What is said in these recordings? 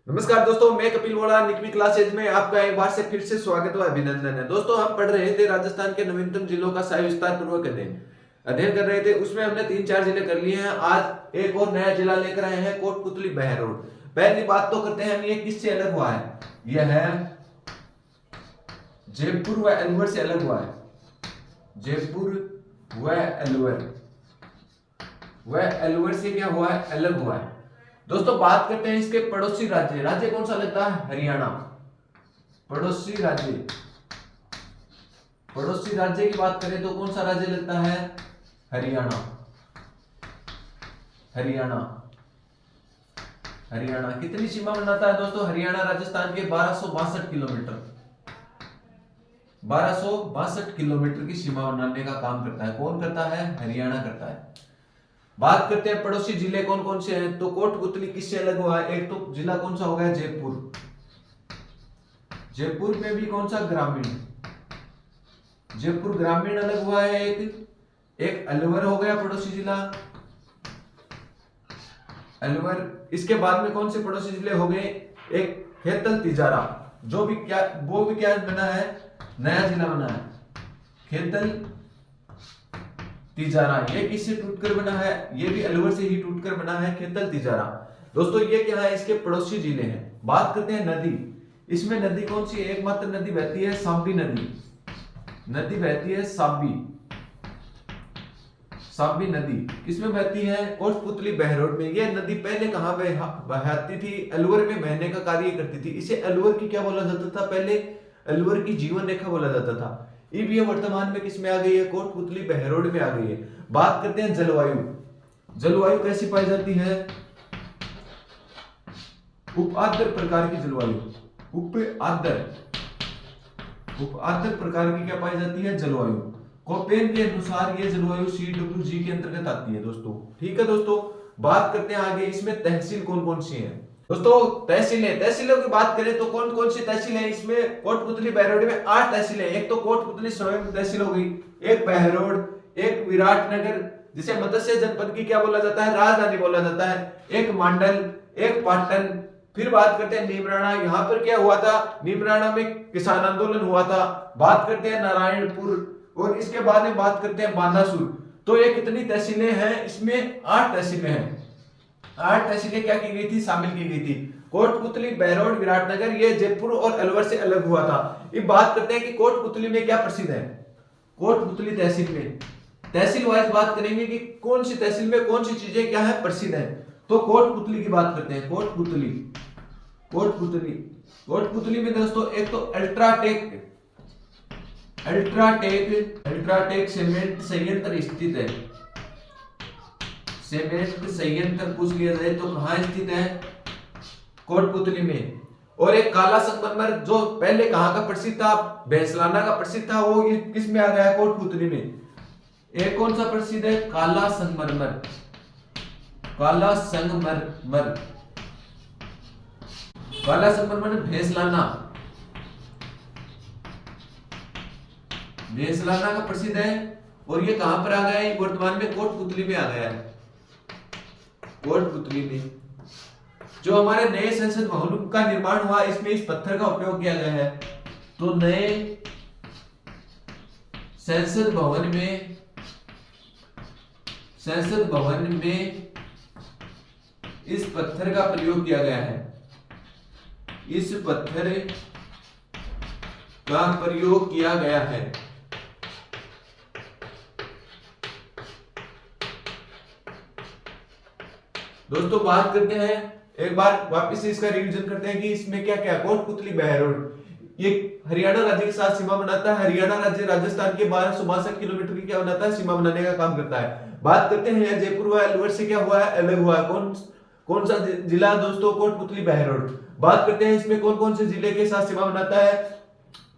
नमस्कार दोस्तों, मैं कपिल वोरा निकमी क्लासेज में आपका एक बार से फिर से स्वागत व अभिनंदन है। दोस्तों, हम पढ़ रहे थे राजस्थान के नवीनतम जिलों का सही विस्तार पूर्वक अध्ययन कर रहे थे। उसमें हमने 3-4 जिले कर लिए हैं। आज एक और नया जिला लेकर आए हैं, कोटपुतली बहरोड। पहली बात तो करते हैं हम, ये किससे अलग हुआ है। यह है जयपुर व अलवर से अलग हुआ है। जयपुर व अलवर से क्या हुआ है, अलग हुआ है। दोस्तों, बात करते हैं इसके पड़ोसी राज्य। राज्य कौन सा लगता है, हरियाणा। पड़ोसी राज्य की बात करें तो कौन सा राज्य लगता है, हरियाणा। हरियाणा कितनी सीमा बनाता है दोस्तों, हरियाणा राजस्थान के 1262 किलोमीटर। 1262 किलोमीटर की सीमा बनाने का काम करता है। कौन करता है, हरियाणा करता है। बात करते हैं पड़ोसी जिले कौन कौन से हैं। तो कोटपुतली किससे अलग हुआ है, एक तो जिला कौन सा हो गया, जयपुर। जयपुर में भी कौन सा, ग्रामीण। जयपुर ग्रामीण अलग हुआ है। एक अलवर हो गया पड़ोसी जिला, अलवर। इसके बाद में कौन से पड़ोसी जिले हो गए, एक खेतल तिजारा, वो भी क्या बना है, नया जिला बना है, खेतल तिजारा। ये किससे टूटकर बना है, ये भी अलवर से ही टूटकर बना है, खेतल तिजारा। दोस्तों, ये क्या है, इसके पड़ोसी जिले हैं। बात करते हैं नदी। इसमें नदी कौन सी, एकमात्र नदी बहती है, साबी नदी बहती है, साबी नदी किसमें बहती है, कोटपुतली बहरोड में। ये नदी पहले कहां बहती थी, अलवर में बहने का कार्य करती थी। इसे अलवर की क्या बोला जाता था, पहले अलवर की जीवन रेखा बोला जाता था। अब ये वर्तमान में किस में आ गई है, कोटपुतली बहरोड में आ गई है। बात करते हैं जलवायु कैसी पाई जाती है, उप-आर्द्र प्रकार की जलवायु। उप-आर्द्र प्रकार की क्या पाई जाती है, जलवायु। कोपेन के अनुसार ये जलवायु CWG के अंतर्गत आती है दोस्तों। ठीक है दोस्तों, बात करते हैं आगे, इसमें तहसील कौन कौन सी है। दोस्तों, तहसीलों की बात करें तो कौन कौन सी तहसील है इसमें, कोटपुतली बहरोड में 8 तहसील है। एक तो कोटपुतली स्वयं तहसील हो गई, एक बहरोड, एक विराटनगर जिसे मत्स्य जनपद की क्या बोला जाता है, राजधानी बोला जाता है, एक मांडल, एक पाटन। फिर बात करते हैं नीमराणा। यहाँ पर क्या हुआ था, नीमराणा में किसान आंदोलन हुआ था। बात करते हैं नारायणपुर, और इसके बाद में बात करते हैं बांदासुर। तो ये कितनी तहसीलें हैं, इसमें 8 तहसीलें हैं। 8 तहसीलें क्या की गई थी, शामिल की गई थी। कोटपुतली बहरोड विराटनगर ये जयपुर और अलवर से अलग हुआ था। अब बात करते हैं कि कोटपुतली में क्या प्रसिद्ध है। कोटपुतली तहसील में तहसील वाइज बात करेंगे कि कौन सी तहसील में कौन सी चीजें क्या है, प्रसिद्ध है। तो कोटपुतली की बात करते हैं। कोटपुतली में दोस्तों एक तो अल्ट्राटेक सीमेंट संयंत्र स्थित है। सीमेंट संयंत्र पूछ लिया जाए तो कहां स्थित है, कोटपुतली में। और एक काला संगमरमर जो पहले कहां का प्रसिद्ध था, भैंसलाना का प्रसिद्ध था, वो किस में आ गया है, कोटपुतली में। एक कौन सा प्रसिद्ध है, काला संगमरमर भैंसलाना का प्रसिद्ध है। और ये कहां पर आ गया है, वर्तमान में कोटपुतली में आ गया है। कोटपुतली में जो हमारे नए संसद भवन का निर्माण हुआ, इसमें इस पत्थर का उपयोग किया गया है। तो नए संसद भवन में इस पत्थर का प्रयोग किया गया है। इस पत्थर का प्रयोग किया गया है। दोस्तों, बात करते हैं एक बार वापस से इसका रिवीजन करते हैं कि इसमें क्या क्या, कोटपुतली बहरोड ये हरियाणा राज्य के साथ सीमा बनाता है। हरियाणा राज्य राजस्थान के 1262 किलोमीटर की क्या बनाता है, सीमा बनाने का काम करता है। बात करते हैं जयपुर व अलवर से क्या हुआ है, अलग हुआ है। कौन सा जिला दोस्तों, कोटपुतली बहरोड। बात करते हैं इसमें कौन कौन से जिले के साथ सीमा बनाता है।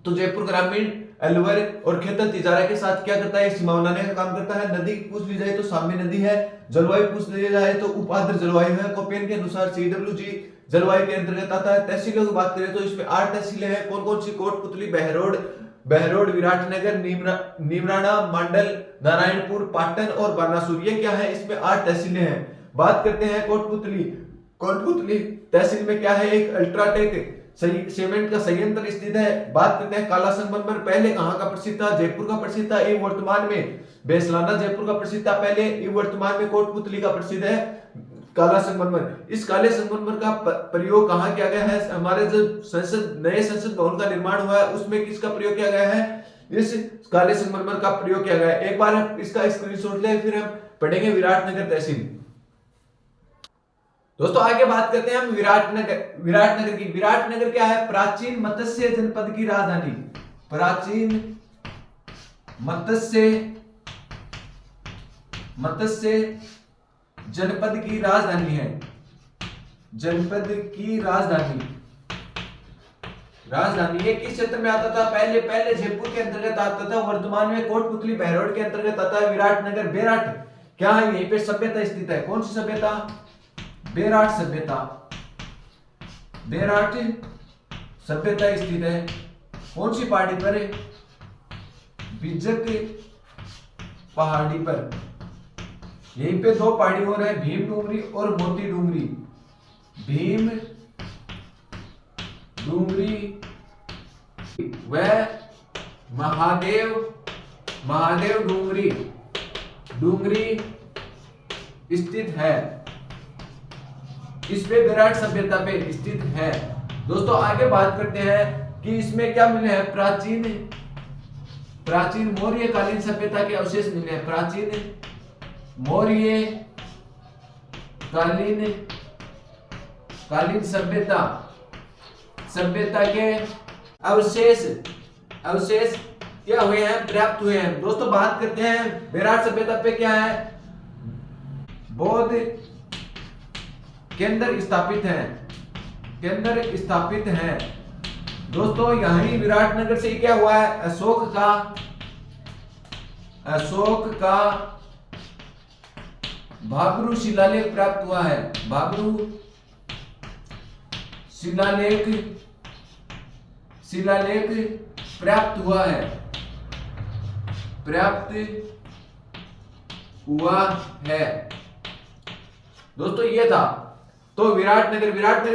तो जयपुर ग्रामीण, अलवर और खेतल तिजारा के साथ क्या करता है, सीमा बनाने का काम करता है। नदी पूछ ली जाए तो साम्य नदी है। जलवायु पूछ ली जाए तो उप-आर्द्र जलवायु है। कोपेन के अनुसार CWG जलवायु के अंतर्गत आता है। तहसीलों की बात करें तो इसमें 8 तहसीलें हैं। कौन कौन सी, कोटपुतली बहरोड विराटनगर, नीमराणा, मांडल, नारायणपुर, पाटन और बानासुर। ये क्या है, इसमें 8 तहसीलें हैं। बात करते हैं कोटपुतली कोटपुतली तहसील में क्या है, एक अल्ट्राटेक सीमेंट का संयंत्र स्थित है। बात करते हैं काला संगमरमर पहले कहाँ का प्रसिद्ध था, जयपुर का प्रसिद्ध था। ये वर्तमान में बेसलाना जयपुर का प्रसिद्ध था पहले, ये वर्तमान में कोटपुतली का प्रसिद्ध है काला संगमरमर। इस काले संगमरमर का प्रयोग कहाँ किया गया है, हमारे जो नए संसद भवन का निर्माण हुआ है उसमें किसका प्रयोग किया गया है, इस काले संगमरमर का प्रयोग किया गया है। एक बार इसका स्क्रीनशॉट ले, फिर हम पढ़ेंगे विराटनगर तहसील। दोस्तों आगे बात करते हैं हम विराटनगर की। विराटनगर क्या है, प्राचीन मत्स्य जनपद की राजधानी, प्राचीन मत्स्य जनपद की राजधानी है, जनपद की राजधानी ये किस क्षेत्र में आता था, पहले जयपुर के अंतर्गत आता था, वर्तमान में कोटपुतली बहरोड के अंतर्गत आता है। विराटनगर बेराट क्या है, यहीं पे सभ्यता स्थित है। कौन सी सभ्यता, बेराट सभ्यता, बेराट सभ्यता स्थित है। कौन सी पहाड़ी पर, बिजक पहाड़ी पर। यहीं पे दो पहाड़ी और है, भीम डूंगरी और मोती डूंगरी, भीम डूंगरी व महादेव डूंगरी स्थित है। इस पे विराट सभ्यता पे स्थित है। दोस्तों आगे बात करते हैं कि इसमें क्या मिले हैं, प्राचीन मौर्य कालीन सभ्यता के अवशेष मिले हैं, प्राचीन मौर्य कालीन सभ्यता के अवशेष क्या हुए हैं, प्राप्त हुए हैं। दोस्तों बात करते हैं विराट सभ्यता पे क्या है, बौद्ध केंद्र स्थापित है। दोस्तों यहीं विराटनगर से क्या हुआ है, अशोक का भाब्रू शिलालेख प्राप्त हुआ है, भाब्रू शिलालेख प्राप्त हुआ है। दोस्तों ये था तो विराटनगर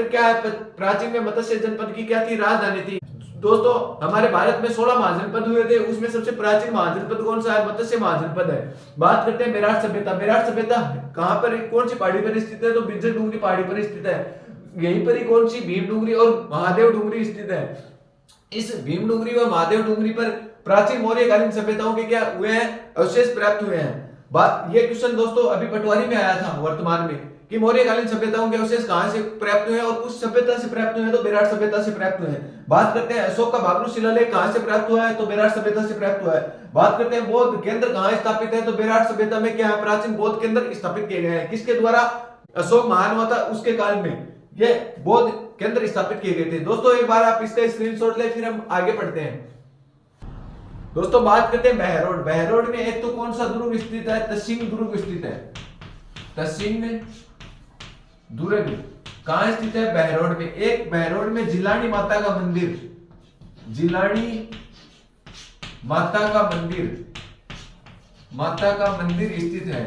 क्या है, प्राचीन में मत्स्य जनपद की क्या थी, राजधानी थी। दोस्तों हमारे भारत में 16 महाजनपद हुए थे, उसमें सबसे प्राचीन महाजनपद कौन सा है, मत्स्य महाजनपद है। बात करते हैं बेराट सभ्यता कहां पर, कौन सी पहाड़ी पर स्थित है, तो बिजर डूंगरी पहाड़ी पर स्थित है। यहीं पर ही कौन सी, भीम डूंगरी और महादेव डूंगरी स्थित है। इस भीम डूंगरी और महादेव डूंगरी पर प्राचीन मौर्यकालीन सभ्यताओं के क्या हुए हैं, अवशेष प्राप्त हुए हैं। ये क्वेश्चन दोस्तों अभी पटवारी में आया था वर्तमान में कि मौर्यकालीन सभ्यताओं के अवशेष कहां से प्राप्त हुए हैं, और उस सभ्यता से प्राप्त हुए हैं तो विराट सभ्यता से प्राप्त हुए हैं। बात करते हैं अशोक का भाब्रू शिलालेख कहां से प्राप्त हुआ है, तो विराट सभ्यता से प्राप्त हुआ है। बात करते हैं बौद्ध केंद्र कहां स्थापित है, तो विराट सभ्यता में क्या है, प्राचीन बौद्ध केंद्र स्थापित किए गए हैं। किसके द्वारा, अशोक महान हुआ था उसके काल में ये बौद्ध केंद्र स्थापित किए गए थे। दोस्तों एक बार आप इसका स्क्रीनशॉट ले, फिर हम आगे पढ़ते हैं। दोस्तों बात करते हैं बहरोड में एक तो कौन सा दुर्ग स्थित है, तसिंग दुर्ग स्थित है। तसिंग दुर्ग कहां स्थित है, बहरोड में। एक बहरोड में जिलानी माता का मंदिर स्थित है,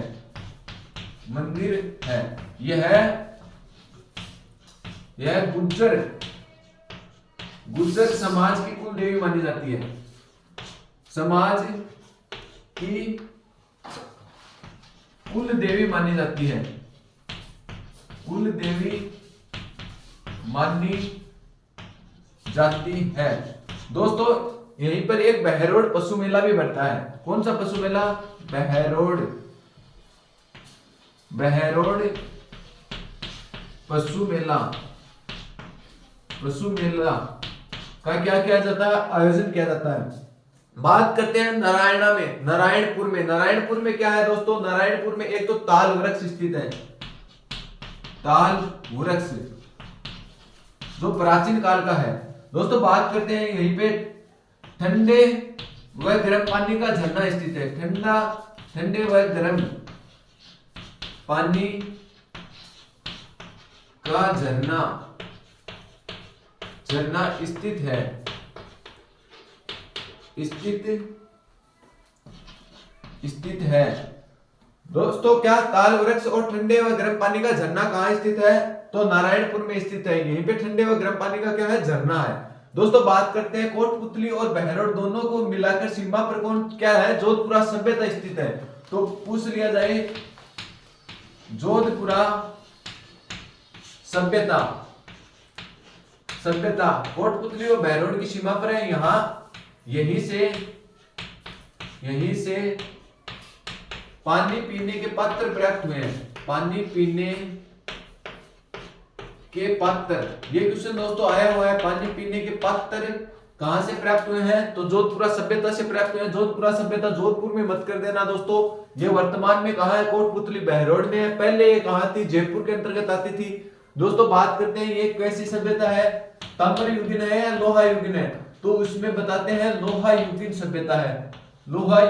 यह गुर्जर समाज की कुल देवी मानी जाती है, समाज की कुल देवी मानी जाती है, कुल देवी मानी जाती है। दोस्तों यहीं पर एक बहरोड पशु मेला भी बढ़ता है। कौन सा पशु मेला, बहरोड पशु मेला का क्या किया जाता है, आयोजन किया जाता है। बात करते हैं नारायणपुर में क्या है दोस्तों, नारायणपुर में एक तो ताल वृक्ष स्थित है, ताल वृक्ष जो प्राचीन काल का है। दोस्तों बात करते हैं यहीं पे ठंडे व गर्म पानी का झरना स्थित है, ठंडे व गर्म पानी का झरना स्थित है, दोस्तों क्या ताल वृक्ष और ठंडे व गर्म पानी का झरना कहाँ स्थित है? तो नारायणपुर में स्थित है। यहीं पे ठंडे व गर्म पानी का क्या है? झरना है। दोस्तों बात करते हैं कोटपुतली और बहरोड दोनों को मिलाकर सीमा पर कौन क्या है? जोधपुरा सभ्यता स्थित है। तो पूछ लिया जाए जोधपुरा सभ्यता, सभ्यता कोटपुतली और बहरोड की सीमा पर है। यहां यहीं से पानी पीने के पात्र प्राप्त हुए हैं। पानी पीने के पात्र, ये क्वेश्चन दोस्तों आया हुआ है। पानी पीने के पात्र कहां से प्राप्त हुए हैं? तो जोधपुरा सभ्यता से प्राप्त हुए हैं। जोधपुरा सभ्यता जोधपुर में मत कर देना दोस्तों। ये वर्तमान में कहां है? कोटपुतली बहरोड में है। पहले ये कहां थी? जयपुर के अंतर्गत आती थी। दोस्तों बात करते हैं ये कैसी सभ्यता है? ताम्र युगीन है या लोहा युगीन है? तो उसमें बताते हैं लोहा युगीन सभ्यता है। लोहा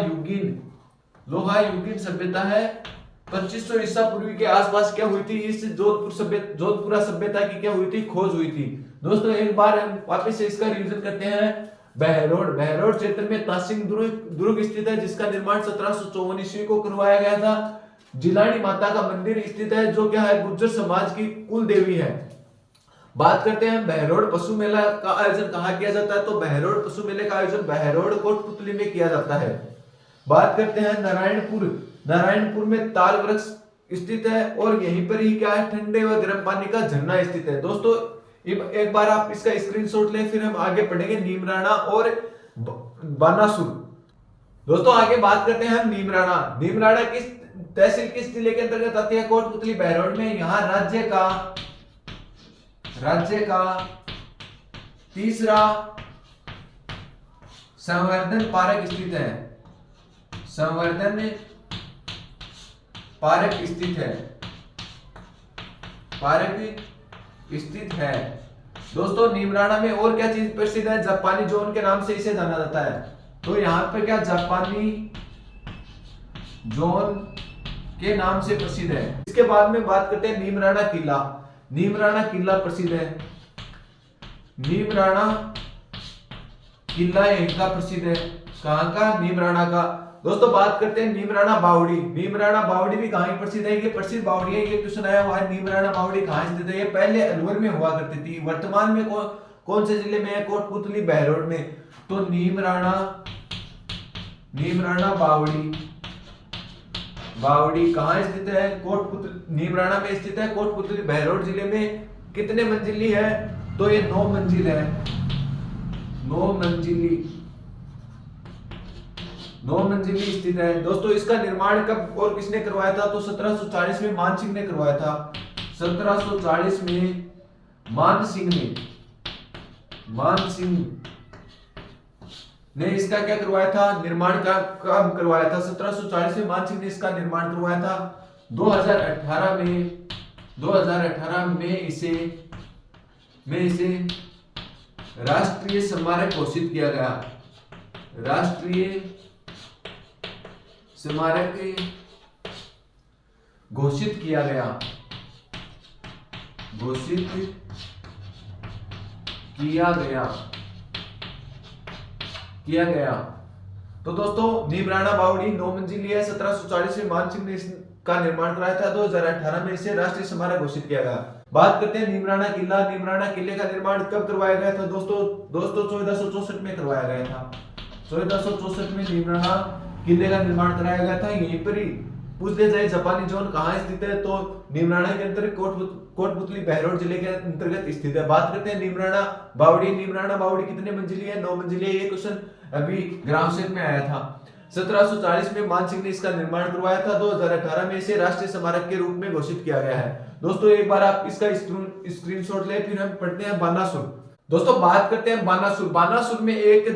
युगीन सभ्यता है। 2500 ईसा पूर्व के आसपास क्या हुई थी? इस जोधपुरा सभ्यता की क्या हुई थी? खोज हुई थी। दोस्तों एक बार हम वापस से इसका रिवीजन करते हैं। बहरोड क्षेत्र में तासिंग दुर्ग स्थित है, जिसका निर्माण 1754 ईस्वी को करवाया गया था। जिलानी माता का मंदिर स्थित है, जो क्या है? गुर्जर समाज की कुल देवी है। बात करते हैं बहरोड पशु मेला का आयोजन कहाँ किया जाता है? तो बहरोड पशु मेले का आयोजन बहरोड कोटपुतली में किया जाता है। बात करते हैं नारायणपुर में ताल वृक्ष स्थित है और यहीं पर ही क्या है? ठंडे व गर्म पानी का झरना स्थित है। दोस्तों एक बार आप इसका स्क्रीनशॉट लें, फिर हम आगे पढ़ेंगे नीमराणा और बानासुर। दोस्तों आगे बात करते हैं हम नीमराणा किस तहसील किस जिले के अंतर्गत आती है? कोटपुतली बहरोड में। यहाँ राज्य का तीसरा संवर्धन पार्क स्थित है। संवर्धन पार्क स्थित है। दोस्तों नीमराणा में और क्या चीज प्रसिद्ध है? जापानी जोन के नाम से इसे जाना जाता है। तो यहाँ पे क्या जापानी जोन के नाम से प्रसिद्ध है। इसके बाद में बात करते हैं नीमराणा किला प्रसिद्ध है। नीमराणा किला यहीं का प्रसिद्ध है। कहां का? नीमराणा का। दोस्तों बात करते हैं नीमराणा बावड़ी भी कहां प्रसिद्ध है? ये प्रसिद्ध बावड़ी है। ये क्वेश्चन आया हुआ है, नीमराणा बावड़ी कहां स्थित है? ये पहले अलवर में हुआ करती थी। वर्तमान में कौन से जिले में है? कोटपुतली बहरोड में। तो नीमराणा बावड़ी कहां स्थित है? नीमराणा में स्थित है, कोटपुतली बहरोड जिले में। कितने मंजिली है? तो ये 9 मंजिल है। 9 मंजिली स्थित है। दोस्तों इसका निर्माण कब और किसने करवाया था? तो 1740 में मान सिंह ने करवाया था। 1740 में मान सिंह ने इसका क्या करवाया था? निर्माण का काम करवाया था। 1740 में मान सिंह ने इसका निर्माण करवाया था। 2018 में इसे राष्ट्रीय स्मारक घोषित किया गया। राष्ट्रीय स्मारक घोषित किया गया। तो दोस्तों नीमराणा बावड़ी 9 मंजिली है। 1740 में मान सिंह ने इसका निर्माण कराया था। 2018 में इसे राष्ट्रीय स्मारक घोषित किया गया। बात करते हैं नीमराणा किले का निर्माण कब करवाया गया था? दोस्तों 1464 में करवाया गया था। 1464 में नीमराणा किले का निर्माण कराया गया था। यहीं पर ही पूछ लिया जाए जापानी जोन कहाँ स्थित है? तो नीमराणा के अंतर्गत कोटपुतली बहरोड जिले के अंतर्गत स्थित है। बात करते हैं नीमराणा बावड़ी कितने मंजिली है? 9 मंजिली है। ये क्वेश्चन अभी ग्राम सेवक में आया था। 1740 में मान सिंह ने इसका निर्माण करवाया था। 2018 में इसे राष्ट्रीय स्मारक के रूप में घोषित किया गया है। दोस्तों एक बार आप इसका स्क्रीनशॉट ले, फिर हम पढ़ते हैं बानासुर। दोस्तों बात करते हैं बानासुर में एक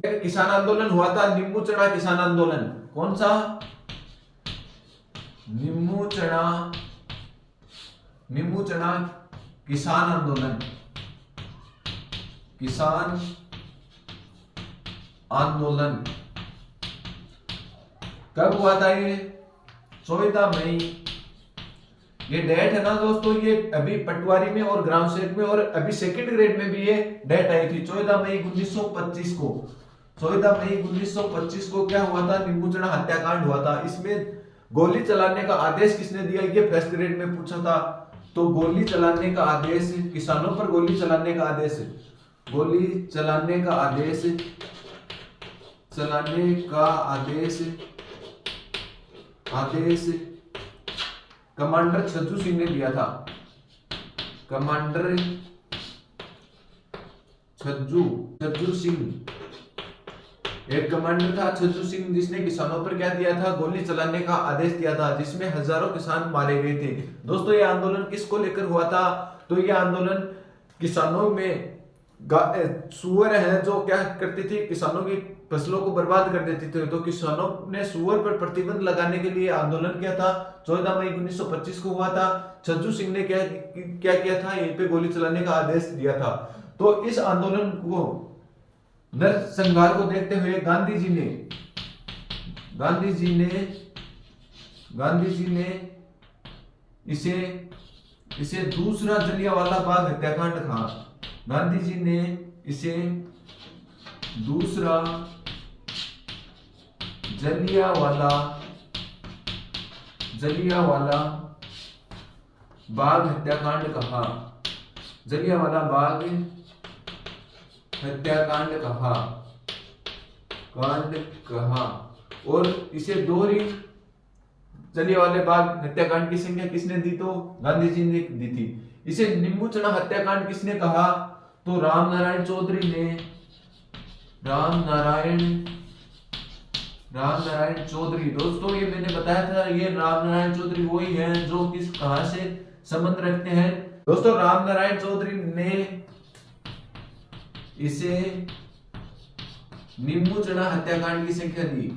किसान आंदोलन हुआ था, नींबू चना किसान आंदोलन। कौन सा? नींबू चना किसान आंदोलन कब हुआ था? ये 14 मई। ये डेट है ना दोस्तों, ये अभी पटवारी में और ग्राम सेवक में और अभी सेकंड ग्रेड में भी ये डेट आई थी। 14 मई 1925 को क्या हुआ था? नींबू चना हत्याकांड हुआ था। इसमें गोली चलाने का आदेश किसने दिया, ये फर्स्ट ग्रेड में पूछा था। तो गोली चलाने का आदेश, किसानों पर गोली चलाने का आदेश, गोली चलाने का आदेश, चलाने का आदेश, आदेश कमांडर छज्जू सिंह ने दिया था। कमांडर छज्जू सिंह एक कमांडर था छज्जू सिंह, जिसने किसानों पर क्या दिया था, गोली चलाने का आदेश दिया था, जिसमें हजारों किसान मारे गए थे। दोस्तों ये आंदोलन किसको लेकर हुआ था, तो ये आंदोलन किसानों में सुअर है जो क्या करती थी, किसानों की फसलों को बर्बाद कर देती थी। तो किसानों ने सुअर पर प्रतिबंध लगाने के लिए आंदोलन किया था। 14 मई 1925 को हुआ था। छज्जू सिंह ने क्या किया था, यहीं पे गोली चलाने का आदेश दिया था। तो इस आंदोलन को नरसंहार को देखते हुए गांधी जी ने इसे दूसरा जलियांवाला बाग हत्याकांड कहा। गांधी जी ने इसे दूसरा जलियांवाला बाग हत्याकांड कहा। जलियांवाला बाग हत्याकांड कहा और इसे दोहरी जलियांवाला बाग हत्याकांड की संज्ञा किसने दी, तो गांधी जी ने दी थी। इसे नींबू चढ़ा हत्याकांड किसने कहा, तो रामनारायण चौधरी ने। रामनारायण चौधरी, दोस्तों ये मैंने बताया था, ये रामनारायण चौधरी वही हैं जो कहां से संबंध रखते हैं। दोस्तों रामनारायण चौधरी ने इसे नींबू चढ़ा हत्याकांड की संख्या दी।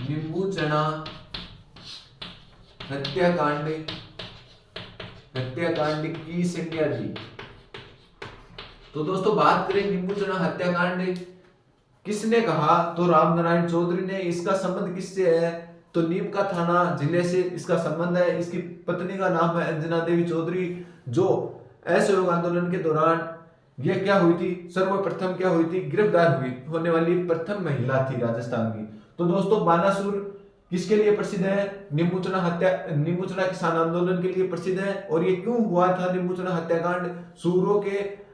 नींबू चढ़ा हत्याकांड की संख्या दी। तो दोस्तों बात करें नींबू चढ़ा हत्याकांड किसने कहा, तो रामनारायण चौधरी ने। इसका संबंध किससे है, तो नीम का थाना जिले से इसका संबंध है। इसकी पत्नी का नाम है अंजना देवी चौधरी, जो असहयोग आंदोलन के दौरान ये क्या हुई थी, सर्वप्रथम क्या हुई थी, गिरफ्तार होने वाली प्रथम महिला थी राजस्थान की। तो दोस्तों बानासुर किसके लिए प्रसिद्ध है, नींबू चढ़ा किसान आंदोलन के लिए प्रसिद्ध है। और ये क्यों हुआ था नींबू चढ़ा हत्याकांड, सूरों के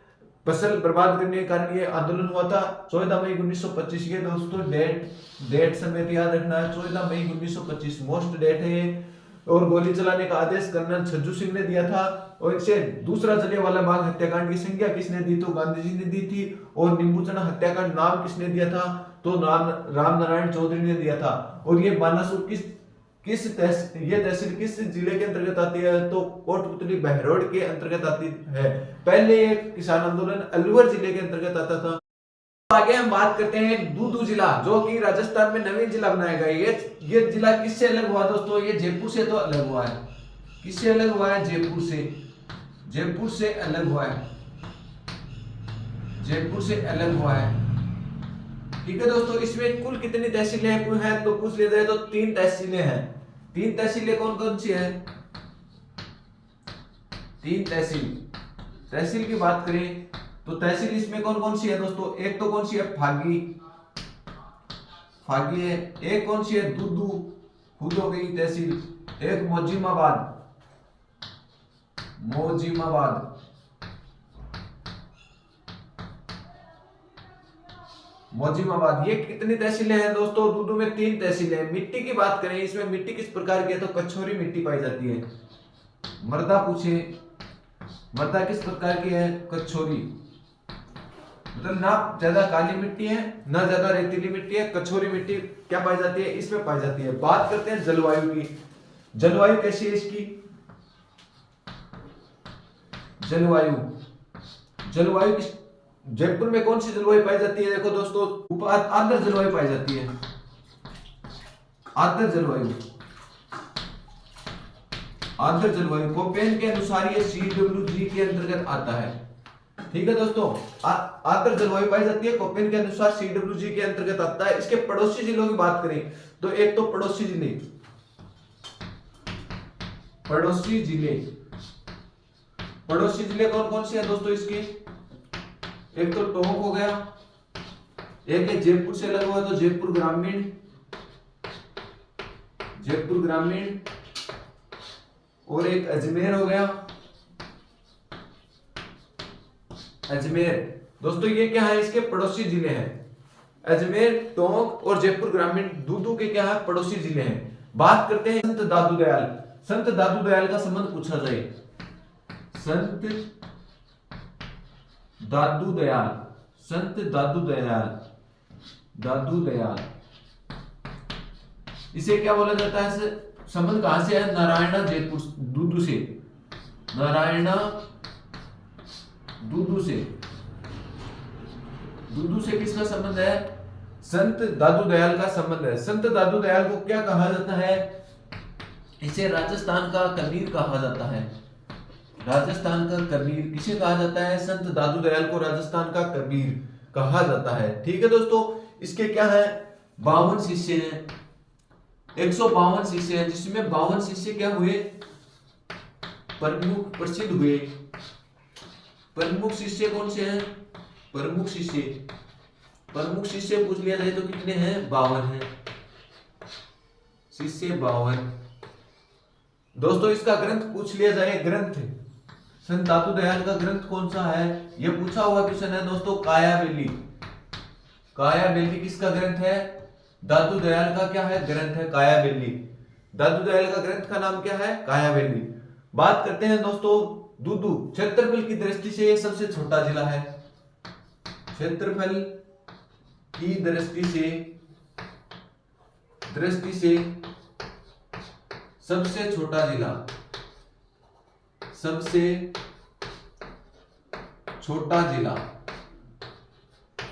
फसल बर्बाद करने के कारण ये आंदोलन हुआ था। 14 मई 1925 ये दोस्तों डेट समेत याद रखना है, 14 मई 1925 मोस्ट डेट है। और गोली चलाने का आदेश कर्नल छज्जू सिंह ने दिया था। और इसे दूसरा जलियांवाला बाग हत्याकांड की संज्ञा किसने दी, तो गांधी जी ने दी थी। और नींबू चढ़ा हत्याकांड नाम किसने दिया था, तो रामनारायण चौधरी ने दिया था। और ये बानासुर तहसील किस जिले के अंतर्गत आती है, तो कोटपुतली बहरोड के अंतर्गत आती है। पहले ये किसान आंदोलन अलवर जिले के अंतर्गत आता था। आगे हम बात करते हैं दूदू जिला, जो कि राजस्थान में नवीन जिला बनाया गया। ये जिला किससे अलग हुआ दोस्तों, ये जयपुर से तो अलग हुआ है। किससे अलग हुआ है, जयपुर से अलग हुआ है। जयपुर से अलग हुआ है, ठीक है दोस्तों। इसमें कुल कितनी तहसीलें हैं तो पूछ लिया जाए तो 3 तहसीलें हैं। 3 तहसीलें कौन कौन सी है, 3 तहसील की बात करें तो तहसील इसमें कौन कौन सी है दोस्तों, एक तो कौन सी है फागी है, एक कौन सी है दूदू खुद हो गई तहसील, एक मोजिमाबाद। ये कितनी तहसीलें हैं दोस्तों, दूदू में 3 तहसीलें हैं। मिट्टी की बात करें, इसमें मिट्टी किस प्रकार की है, तो कछोरी मिट्टी पाई जाती है। मृदा किस प्रकार की है, कछोरी, मतलब ना ज्यादा काली मिट्टी है ना ज्यादा रेतीली मिट्टी है, कछोरी मिट्टी क्या पाई जाती है, इसमें पाई जाती है। बात करते हैं जलवायु की। जलवायु कैसी है इसकी, जलवायु जयपुर में कौन सी जलवायु पाई जाती है, देखो दोस्तों आर्द्र जलवायु पाई जाती है। आर्द्र जलवायु कोपेन के अनुसार ये CWG के अंतर्गत आता है, ठीक है दोस्तों। आर्द्र जलवायु पाई जाती है, कोपेन के अनुसार CWG के अंतर्गत आता है। इसके पड़ोसी जिलों की बात करें तो एक तो पड़ोसी जिले कौन कौन से हैं दोस्तों इसके, एक तो टोंक हो गया, एक है जयपुर से लगा हुआ तो जयपुर ग्रामीण, जयपुर ग्रामीण और एक अजमेर हो गया, अजमेर। दोस्तों ये क्या है, इसके पड़ोसी जिले हैं। अजमेर, टोंक और जयपुर ग्रामीण दूदू के क्या है, पड़ोसी जिले हैं। बात करते हैं संत दादू दयाल। संत दादू दयाल का संबंध पूछा जाए, संत दादू दयाल, संत दादू दयाल, दादू दयाल, इसे क्या बोला जाता है, संबंध कहां से है, नारायणा जयपुर दूदू से, नारायणा दूदू से, दूदू से किसका संबंध है, संत दादू दयाल का संबंध है। संत दादू दयाल को क्या कहा जाता है, इसे राजस्थान का कबीर कहा जाता है, राजस्थान का कबीर किसे कहा जाता है, संत दादू दयाल को राजस्थान का कबीर कहा जाता है। ठीक है दोस्तों, इसके क्या है, 52 शिष्य हैं, 152 शिष्य हैं, जिसमें 52 शिष्य क्या हुए, प्रमुख प्रसिद्ध हुए। प्रमुख शिष्य कौन से हैं, प्रमुख शिष्य, प्रमुख शिष्य पूछ लिया जाए तो कितने हैं, 52 हैं, शिष्य 52। दोस्तों इसका ग्रंथ पूछ लिया जाए, ग्रंथ संत दादू दयाल का ग्रंथ कौन सा है, यह पूछा हुआ क्वेश्चन है दोस्तों। कायाबेली, कायाबेली किसका ग्रंथ है, दादू दयाल का क्या है, ग्रंथ है कायाबेली। दादू दयाल का ग्रंथ का नाम क्या है, कायाबेली। बात करते हैं दोस्तों दूदू, क्षेत्रफल की दृष्टि से यह सबसे छोटा जिला है, क्षेत्रफल की दृष्टि से सबसे छोटा जिला, सबसे छोटा जिला।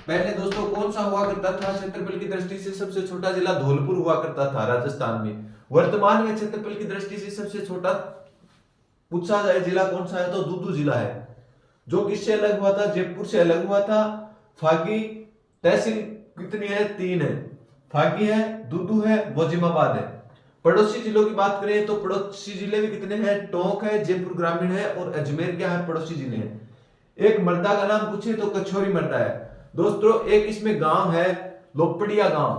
पहले दोस्तों कौन सा हुआ करता था, क्षेत्रफल की दृष्टि से सबसे छोटा जिला धौलपुर हुआ करता था राजस्थान में। वर्तमान में क्षेत्रफल की दृष्टि से सबसे छोटा पूछा जाए जिला कौन सा है तो दूदू जिला है, जो किससे अलग हुआ था, जयपुर से अलग हुआ था। फागी तहसील कितनी है, 3 है, फागी है, दूदू है, मोजिमाबाद है। पड़ोसी जिलों की बात करें तो पड़ोसी जिले भी कितने हैं, टोंक है, जयपुर ग्रामीण है और अजमेर क्या है, पड़ोसी जिले हैं। एक मर्दा का नाम पूछे तो कछोरी मर्दा है दोस्तों। एक इसमें गांव है लोपड़िया गांव,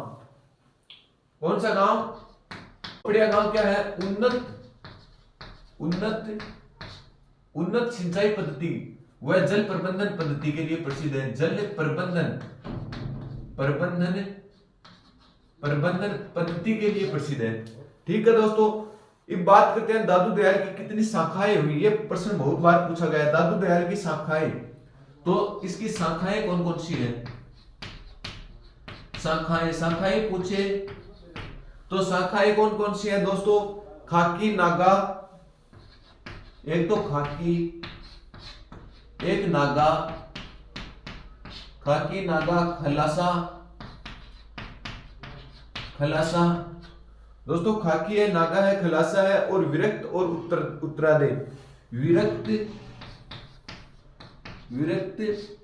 कौन सा गांव, लोपड़िया गांव क्या है, उन्नत सिंचाई पद्धति व जल प्रबंधन पद्धति के लिए प्रसिद्ध है, जल प्रबंधन पद्धति के लिए प्रसिद्ध है। ठीक है दोस्तों, अब बात करते हैं दादू दयाल की कितनी शाखाएं हुई, ये प्रश्न बहुत बार पूछा गया है। दादू दयाल की शाखाएं, तो इसकी शाखाएं कौन कौन सी है, शाखाएं पूछे तो शाखाएं कौन कौन सी है दोस्तों, खाकी नागा, एक तो खाकी, एक नागा, खाकी नागा, खलासा दोस्तों, खाकी है, नागा है, खलासा है और विरक्त और उत्तरादे, विरक्त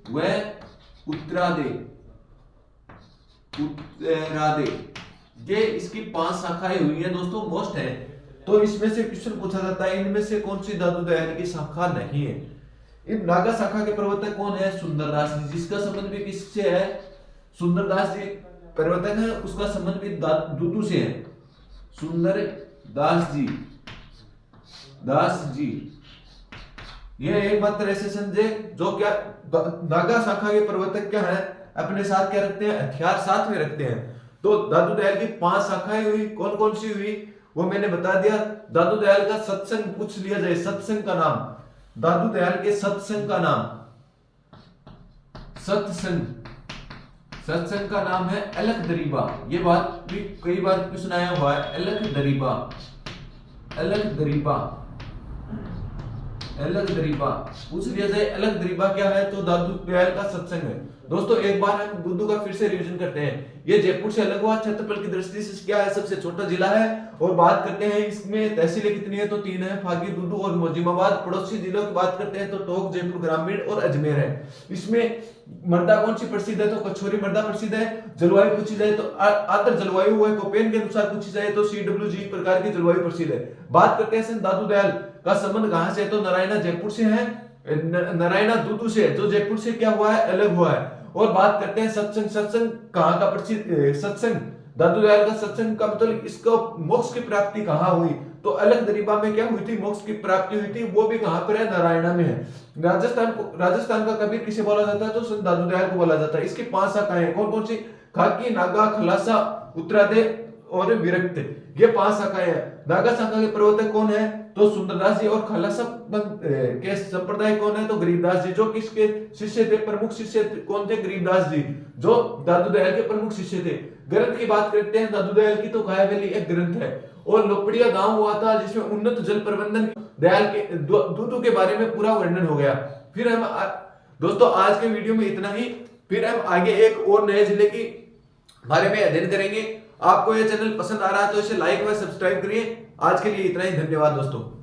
व उत्तरादे, ये इसकी 5 शाखाएं हुई है दोस्तों, मोस्ट है। तो इसमें से क्वेश्चन पूछा जाता है इनमें से कौन सी दादू दयाल की शाखा नहीं है। इन नागा शाखा के प्रवर्तक कौन है, सुंदरदास जी, जिसका संबंध भी किससे है, सुंदरदास जी प्रवर्तक है, उसका संबंध भी दूदू से है, सुंदर दास जी। यह एकमात्र ऐसे संजय जो क्या नागा शाखा के प्रवर्तक क्या है, अपने साथ क्या रखते हैं, हथियार साथ में रखते हैं। तो दादू दयाल की 5 शाखाएं हुई, कौन कौन सी हुई वो मैंने बता दिया। दादू दयाल का सत्संग पूछ लिया जाए, सत्संग का नाम, दादू दयाल के सत्संग का नाम, सत्संग का नाम है अलख दरीबा। ये बात भी कई बार क्वेश्चन आया हुआ है, अलख दरीबा, अलख दरीबा पूछ लिया जाए, अलख दरीबा क्या है तो दादू दयाल का सत्संग है। दोस्तों एक बार हम दूदू का फिर से रिवीजन करते हैं। ये जयपुर से अलग हुआ, क्षेत्रफल की दृष्टि से क्या है, सबसे छोटा जिला है। और बात करते हैं इसमें तहसीलें कितनी है तो 3 है, फागी, दूदू और मोजिमाबाद। पड़ोसी जिलों की बात करते हैं तो टोंक, जयपुर ग्रामीण और अजमेर है। इसमें मृदा कौन सी प्रसिद्ध है तो कछोरी मृदा प्रसिद्ध है। जलवायु पूछी जाए तो आर्द्र जलवायु है, कोपेन के अनुसार पूछी जाए तो CWG प्रकार की जलवायु प्रसिद्ध है। बात करते हैं संत दादू दयाल का संबंध कहां से है तो नारायणा जयपुर से है, नारायणा दूदू से है जो जयपुर से क्या हुआ है, अलग हुआ है। और बात करते हैं सत्संग, सत्संग कहां का प्रसिद्ध, सत्संग दादू दयाल का सत्संग का मतलब इसको मोक्ष की प्राप्ति कहाँ हुई, तो अलग दरीबा में क्या हुई थी, मोक्ष की प्राप्ति हुई थी। वो भी कहां पर है, नारायणा में है। राजस्थान का कबीर किसे बोला जाता है, तो संत दादू दयाल को बोला जाता है। इसकी 5 शाखाएं हैं, कौन कौन सी, खाकी, नागा, खलासा, उत्तरादे और विरक्त, ये 5 शाखाएं हैं। नागा शाखा के प्रवर्तक कौन है, तो सुंदरदास जी, और खलासा के संप्रदाय कौन है, तो गरीबदास जी। जो किसके शिष्य थे, प्रमुख शिष्य कौन थे, गरीबदास जी, जो दादू दयाल के प्रमुख शिष्य थे। ग्रंथ की बात करते हैं दादू दयाल की, तो कायावली एक ग्रंथ है। और लोकप्रिया गांव हुआ था जिसमें उन्नत जल प्रबंधन दयाल के दूतों के बारे में पूरा वर्णन हो गया। फिर हम दोस्तों आज के वीडियो में इतना ही, फिर हम आगे एक और नए जिले की बारे में अध्ययन करेंगे। आपको यह चैनल पसंद आ रहा है तो इसे लाइक व सब्सक्राइब करिए। आज के लिए इतना ही, धन्यवाद दोस्तों।